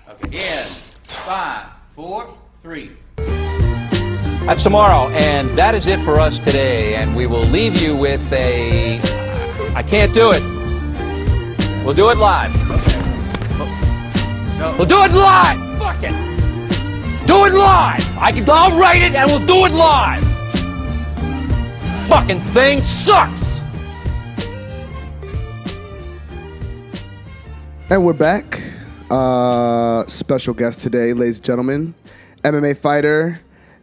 Okay. In 5, 4, 3. That's tomorrow, and that is it for us today. And we will leave you with a... I can't do it. We'll do it live. No. We'll do it live. Fuck it. Do it live. I'll write it, and we'll do it live. Fucking thing sucks. And we're back. Special guest today, ladies and gentlemen. MMA fighter,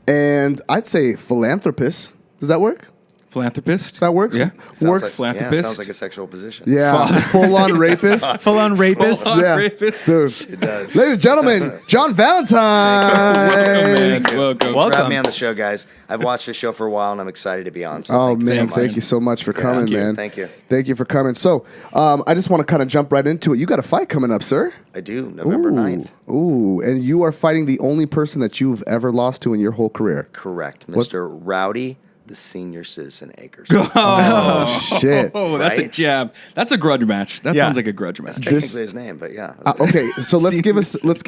and I'd say philanthropist. Does that work? Philanthropist? That works? Yeah. Works. Philanthropist. Sounds like a sexual position. Yeah. Full-on rapist. Full-on rapist. Full-on Yeah. rapist. Dude. It does. Ladies and gentlemen, John Valantine. Welcome, man. Welcome. Thanks for Welcome. having me on the show, guys. I've watched the show for a while, and I'm excited to be on. So Oh, thank you man. so much. Thank you so much for coming, thank you. man. Thank you. Thank you for coming. So, I just want to kind of jump right into it. You got a fight coming up, sir. I do, November 9th. Ooh, and you are fighting the only person that you've ever lost to in your whole career. Correct. Mr. Rowdy, the senior citizen Akers. Oh, shit. Oh, that's a Right? jab. That's a grudge match. That Yeah. sounds like a grudge match. Technically his name, but yeah. Okay, so let's give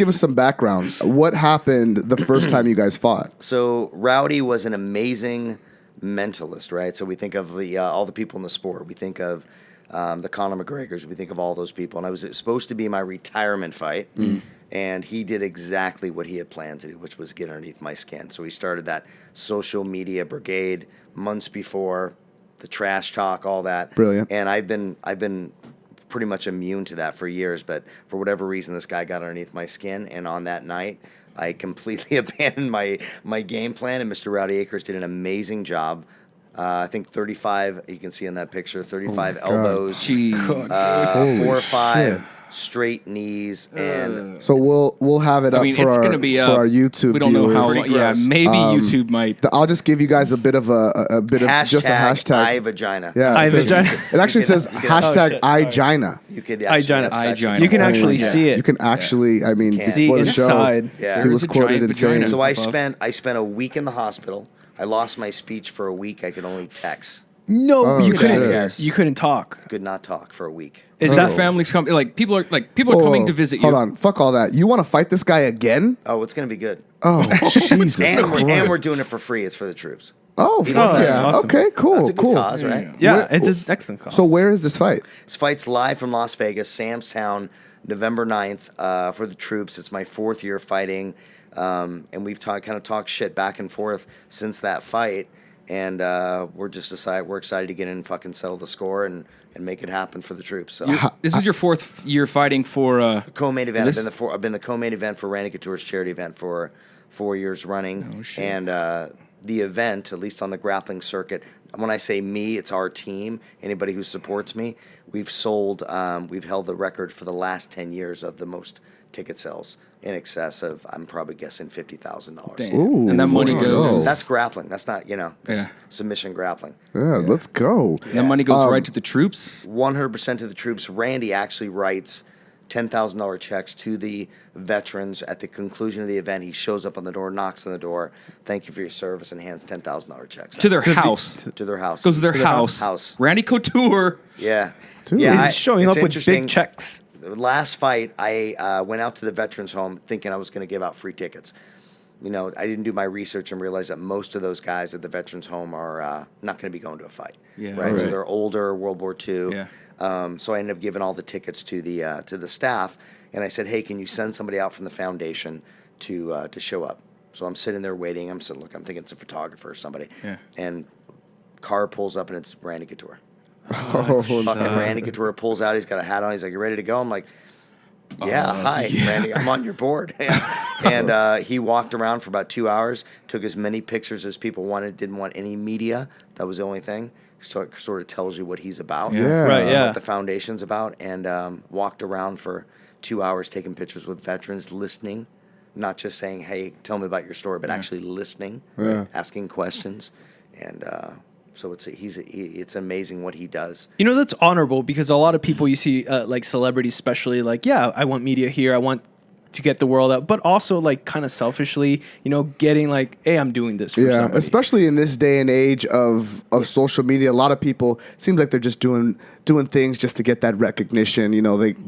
us some background. What happened the first time you guys fought? So Rowdy was an amazing mentalist, right? So we think of the all the people in the sport. We think of the Conor McGregors. We think of all those people. And it was supposed to be my retirement fight. And he did exactly what he had planned to do, which was get underneath my skin. So he started that social media brigade months before, the trash talk, all that. Brilliant. And I've been pretty much immune to that for years. But for whatever reason, this guy got underneath my skin. And on that night, I completely abandoned my game plan. And Mr. Rowdy Akers did an amazing job. I think 35, you can see in that picture, 35 elbows, Jeez. 4 or 5 shit. straight knees, and So we'll have it up it's for going to be for our YouTube. We don't know how. viewers. Yeah, gross. maybe YouTube might. I'll just give you guys a bit of a bit of just a hashtag. I vagina. Yeah, I it says- vagina. It actually says you can- hashtag IGina. You could I actually Gina. have I sex Gina. with You can people. actually Yeah. see it. You can actually, I mean, See for the show, inside. Yeah. he There was is a quoted giant in saying, vagina. So I above. spent a week in the hospital. I lost my speech for a week. I could only text. No, Oh, you shit. couldn't. Yes. You couldn't talk. Could not talk for a week. Is That that family's coming. People are Whoa, coming to visit you. Hold on, fuck all that. You want to fight this guy again? Oh, it's gonna be good. Oh, Jesus And we're doing it for free. It's for the troops. Oh, fuck Oh, yeah. awesome. Okay, cool, That's a good cool. cause, right? Yeah, Where- it's an excellent call. So where is this fight? This fight's live from Las Vegas, Sam's Town, November 9th, for the troops. It's my 4th year fighting, and we've kind of talked shit back and forth since that fight, and we're excited to get in and fucking settle the score and make it happen for the troops. So This is your 4th year fighting for. co-main event. This- I've been the co-main event for Randy Couture's charity event for 4 years running. Oh, shit. And the event, at least on the grappling circuit, when I say me, it's our team. Anybody who supports me, we've held the record for the last 10 years of the most ticket sales in excess of, I'm probably guessing, $50,000. Damn. Ooh, and that money let's goes. go. That's grappling. That's not, that's Yeah. submission grappling. Yeah, let's go. That money goes right to the troops. 100% to the troops. Randy actually writes $10,000 checks to the veterans at the conclusion of the event. He shows up on the door, knocks on the door, thank you for your service, and hands $10,000 checks To their house. to their house. Goes to their house. House. Randy Couture. Yeah. Dude. Yeah, He's showing it's up with interesting. big checks. The last fight, I went out to the veterans home thinking I was going to give out free tickets. I didn't do my research and realize that most of those guys at the veterans home are not going to be going to a fight. Yeah. Right. So Right. they're older, World War II. Yeah. So I ended up giving all the tickets to the staff, and I said, "Hey, can you send somebody out from the foundation to show up?" So I'm sitting there waiting. I'm thinking it's a photographer or somebody. Yeah. And car pulls up and it's Randy Couture. Oh, Fucking Randy Couture pulls out. He's got a hat on. He's like, "You ready to go?" I'm like, "Yeah, hi, Randy. I'm on your board." And he walked around for about 2 hours, took as many pictures as people wanted, didn't want any media. That was the only thing. So it sort of tells you what he's about. Yeah. Right, yeah. What the foundation's about. And walked around for 2 hours taking pictures with veterans, listening. Not just saying, "Hey, tell me about your story," but actually listening, asking questions. And so it's amazing what he does. You know, that's honorable because a lot of people you see, like celebrities especially, like, yeah, I want media here. I want to get the world out, but also like kind of selfishly, getting like, hey, I'm doing this for Yeah, somebody. especially in this day and age of social media, a lot of people seems like they're just doing things just to get that recognition.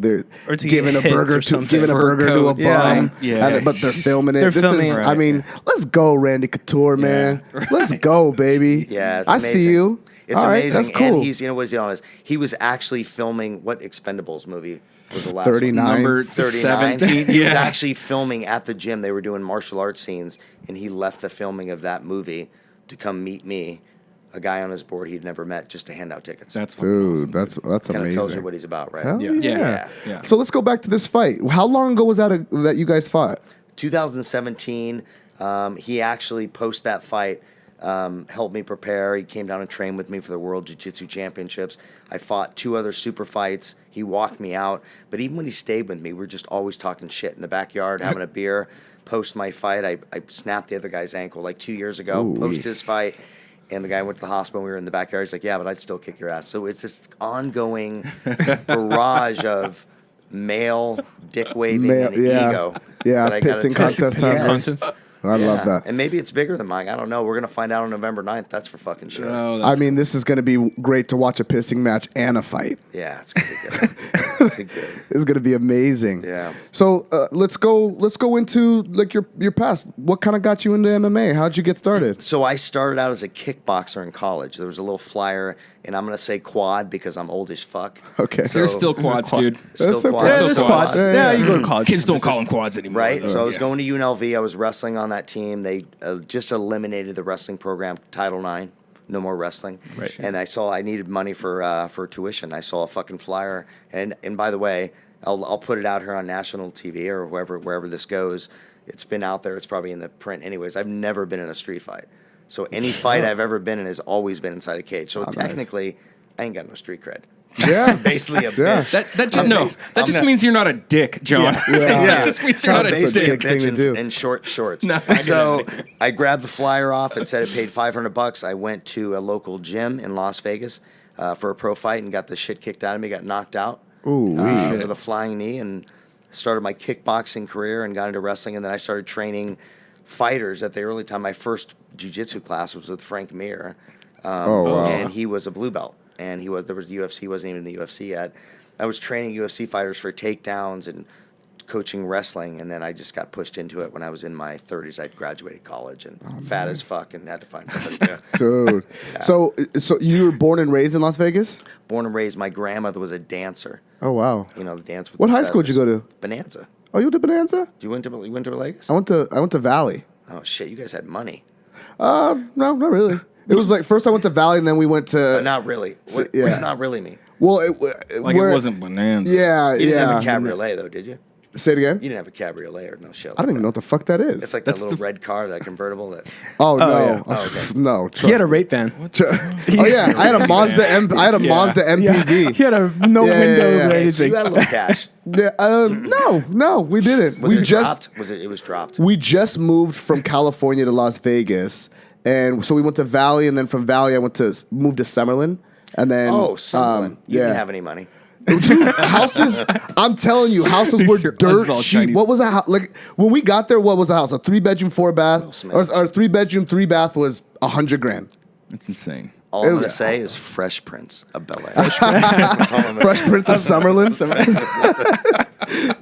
They're Or to giving a get hits burger or to something. giving a Fur burger to a coats. bum, Yeah. but they're filming it. They're This filming is, it. I mean, let's go, Randy Couture, man. Let's go, baby. Yeah, it's I amazing. see you. It's All right, amazing. that's cool. And he's, what is he on? He was actually filming what Expendables movie was the last 39. one? Number 39. 17. He was Yeah. actually filming at the gym. They were doing martial arts scenes, and he left the filming of that movie to come meet me, a guy on his board he'd never met, just to hand out tickets. That's fucking Dude, awesome. that's kind of amazing. tells you what he's about, right? Hell Yeah. yeah. Yeah. So let's go back to this fight. How long ago was that you guys fought? 2017. He actually post that fight. Helped me prepare. He came down and trained with me for the World Jiu-Jitsu Championships. I fought 2 other super fights. He walked me out. But even when he stayed with me, we were just always talking shit in the backyard, having a beer. Post my fight, I snapped the other guy's ankle like 2 years ago. Ooh. Post his fight. And the guy went to the hospital. We were in the backyard. He's like, yeah, but I'd still kick your ass. So it's this ongoing barrage of male dick waving and ego. Yeah, that I gotta pissing tell- contest Yes. time. I love that. And maybe it's bigger than mine. I don't know. We're going to find out on November 9th. That's for fucking sure. Oh, I mean, this is going to be great to watch a pissing match and a fight. Yeah, it's going to be good. It's good. It's going to be amazing. Yeah. So let's go into like your past. What kind of got you into MMA? How'd you get started? So I started out as a kickboxer in college. There was a little flyer, and I'm going to say quad because I'm old as fuck. Okay. So- There's still quads, dude. Still That's okay. quads. Yeah, Still there's quads. quads. Yeah, Yeah, yeah. you go to college. Kids don't call them quads anymore. Right? So I was Yeah. going to UNLV. I was wrestling on that team. They just eliminated the wrestling program, Title IX. No more wrestling. Right. And I needed money for tuition. I saw a fucking flyer. And by the way, I'll put it out here on national TV or wherever this goes. It's been out there. It's probably in the print anyways. I've never been in a street fight. So any fight I've ever been in has always been inside a cage. So technically, I ain't got no street cred. Yeah. Basically a Yeah. bitch. That just means you're not a dick, John. Yeah. That just means you're not a Basically a dick. thing to bitch do. in short shorts. No. So I grabbed the flyer off. It said it paid $500. I went to a local gym in Las Vegas for a pro fight and got the shit kicked out of me. Got knocked out with a flying knee and started my kickboxing career and got into wrestling. And then I started training fighters at the early time. My first jiu-jitsu class was with Frank Mir. Wow. And he was a blue belt. And there was UFC. He wasn't even in the UFC yet. I was training UFC fighters for takedowns and coaching wrestling, and then I just got pushed into it when I was in my 30s. I'd graduated college and fat as fuck and had to find something to do. Dude. So you were born and raised in Las Vegas? Born and raised, my grandmother was a dancer. Oh wow. You know, the dance with What the high school did you feathers. go to? Bonanza. Oh, you went to Bonanza? You went to Vegas? I went to Valley. Oh shit, you guys had money. No, not really. It was like first I went to Valley and then we went to. But not really. What yeah. does not really mean? Well, Like it wasn't bonanza. Yeah, You didn't yeah. have a cabriolet though, did you? Say it again. You didn't have a cabriolet or no shit. I don't even know what the fuck that is. It's like that little red car, that convertible. That Oh no, yeah. Oh, okay. no. He had a trust me. rape van. Oh yeah, I had a Mazda Mazda MPV. He had no Yeah, windows yeah, or yeah. Hey, so anything. you had a little cash. Yeah, no, we didn't. Was we it just dropped? It was dropped. we just moved from California to Las Vegas, and so we went to Valley, and then from Valley I moved to Summerlin, and then Oh, Summerlin. You yeah. didn't have any money. Dude, houses. I'm telling you, houses were Your dirt all cheap. Chinese. What was a house like when we got there? What was a house? A 3-bedroom, 4-bath, Smith. or 3-bedroom, 3-bath was $100,000. It's insane. All It I'm was- going to say is Fresh Prince of Bel Air. That's all I'm gonna Fresh say. Prince of Summerlin,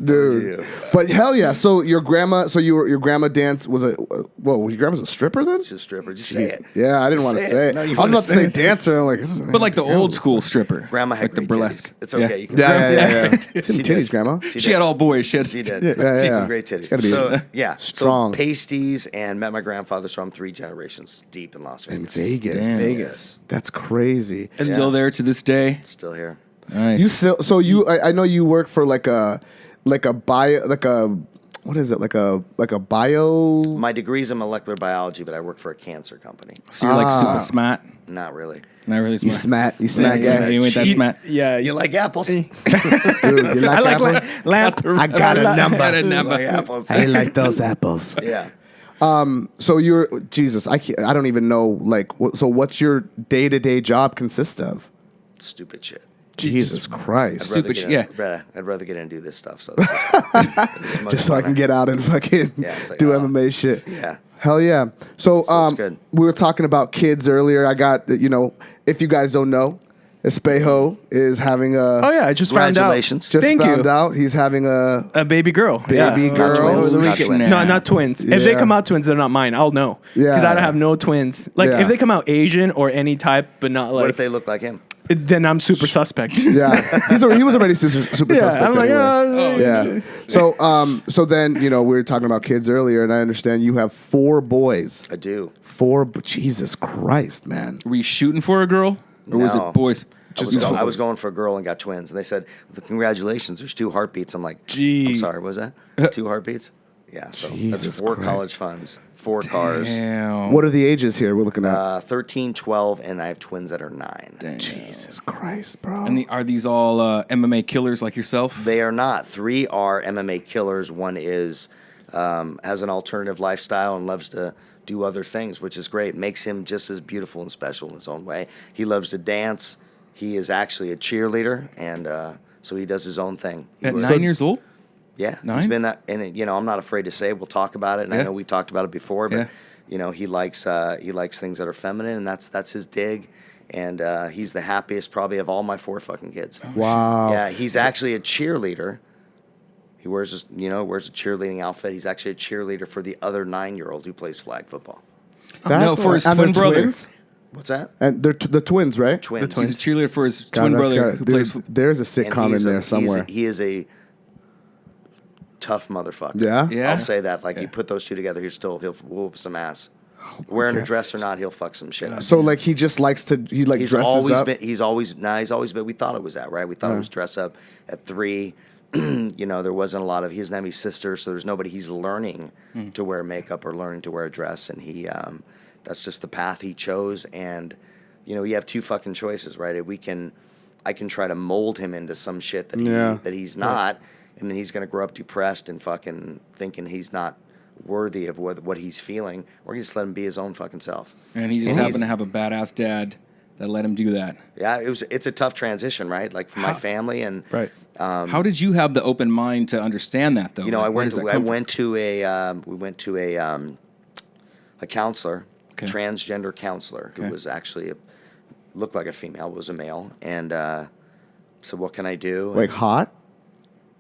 dude. Yeah. But hell yeah! So your grandma, your grandma danced was a whoa? Your grandma's a stripper then? She's a stripper. Just say it. Yeah, I didn't want to say it. No, you I was wanna about to say say dancer. I'm like, But like the old school stripper. Grandma had like the great burlesque. titties. It's okay. You can yeah. She Titties, did. grandma. She had all boys. She She had did. Yeah, She yeah. had some great titties. Gotta be So yeah, strong. So pasties and met my grandfather. So I'm 3 generations deep in Las In Vegas. Vegas. Damn. Vegas. That's crazy. still there to this day. Still here. Nice. You still so you I know you work for like a bio like a what is it like a bio My degree's in molecular biology, but I work for a cancer company. So you're like super smart. Not really. Not really you smart. smat guy. You ain't that smart. Yeah, You like apples? Dude, you like I like apples? lamp. I got a number. Got a You number. like apples? I like those apples. Yeah. So you're Jesus. I don't even know like. So what's your day-to-day job consist of? Stupid shit. Jesus Christ. I'd rather, Super- get in, I'd rather get in and do this stuff. So this is much Just so I can funner. get out and fucking Yeah, it's like, do oh. MMA shit. Yeah. Hell yeah. So, it's good. we were talking about kids earlier. I got, if you guys don't know, Espejo is having a. Oh yeah, I just found out. Congratulations. Just Thank found you. out he's having a A baby girl. baby Yeah. girl. twins. Over the Not weekend. twins. No, not twins. If they Yeah. come out twins, they're not mine. I'll know. Yeah. Because I don't have no twins. Like Yeah. if they come out Asian or any type, but not What like, if they look like him? then I'm super suspect. Yeah, he was already super Yeah, suspect. I'm like, anyway. Yeah. So then we were talking about kids earlier, and I understand you have 4 boys. I do. 4. Jesus Christ, man. Were you shooting for a girl, or was No. it boys? I was going for a girl and got twins, and they said, "Congratulations, there's 2 heartbeats." I'm like, I'm Gee. sorry, was that 2 heartbeats? Yeah, so Jesus that's 4 Christ. college funds, 4 cars, Damn. What are the ages here we're looking at? 13, 12, and I have twins that are 9. Jesus Christ, bro. And are these all MMA killers like yourself? They are not. 3 are MMA killers. One is has an alternative lifestyle and loves to do other things, which is great. Makes him just as beautiful and special in his own way. He loves to dance. He is actually a cheerleader, and so he does his own thing. He At was- 9 years old? Yeah, 9? he's been that, and I'm not afraid to say. We'll talk about it, and I Yeah. know we talked about it before, but Yeah. he likes things that are feminine, and that's his dig. And he's the happiest probably of all my 4 fucking kids. Wow. Yeah, he's actually a cheerleader. He wears a cheerleading outfit. He's actually a cheerleader for the other 9-year-old who plays flag football. No, for his and twin they're brother. twins? What's that? And they're the twins, right? Twins. He's a cheerleader for his God, twin that's brother gotta- who dude, plays football. There's a And sitcom in there somewhere. He is a tough motherfucker. Yeah? Yeah. I'll say that. Like you put those 2 together, he'll whoop some ass. Wearing a dress or not, he'll fuck some shit up. So like he just likes to He's dresses always up. been. He's always been. We thought it was that, right? We thought it was dress up at 3. There wasn't a lot of. He doesn't have any sisters, so there's nobody. He's learning to wear makeup or learning to wear a dress, and he. That's just the path he chose, and you have 2 fucking choices, right? I can try to mold him into some shit that he's not, and then he's gonna grow up depressed and fucking thinking he's not worthy of what he's feeling, or you just let him be his own fucking self. And he just happened to have a badass dad that let him do that. Yeah, it's a tough transition, right? Like for my family and Right. How did you have the open mind to understand that, though? I Like, where went does that to, I come from? went to a we went to a counselor, Okay. transgender counselor who Okay. was actually looked like a female, was a male, and said, "What can I do?" Like hot?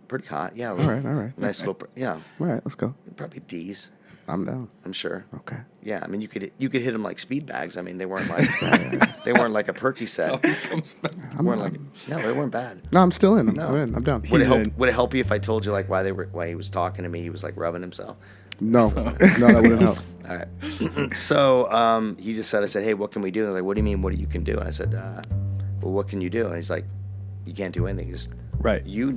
Pretty hot, yeah. All right. Nice little, yeah, All right, let's go. probably D's, I'm down. I'm sure. Okay. Yeah, I mean you could hit them like speed bags. I mean they weren't like they weren't like a perky set. They weren't like they weren't bad. No, I'm still in. No. I'm in. I'm down. Would it He's help? in. Would it help you if I told you like why he was talking to me? He was like rubbing himself. No, that wouldn't help. All right. So he just said, I said, "Hey, what can we do?" And I was like, "What do you mean? What you can do?" And I said, "Well, what can you do?" And he's like, "You can't do anything. Just Right. You're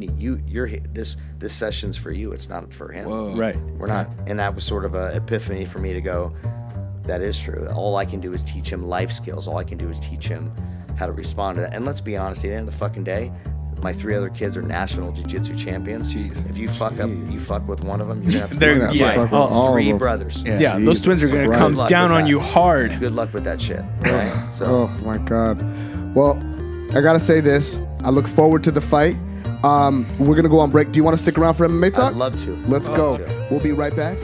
this session's for you. It's not for him. Whoa. Right. We're not." And that was sort of an epiphany for me to go, that is true. All I can do is teach him life skills. All I can do is teach him how to respond to that. And let's be honest, at the end of the fucking day, my 3 other kids are national jiu-jitsu champions. Jeez. If you fuck up, you fuck with one of them, you're gonna have to They're- fight yeah, all of 3 them. brothers. Yeah, those twins are gonna Christ. come Good luck down with on that. you hard. Good luck with that shit. Right? So Oh my God. Well, I gotta say this. I look forward to the fight. We're gonna go on break. Do you want to stick around for MMA talk? I'd love to. Let's Love go. to. We'll be right back.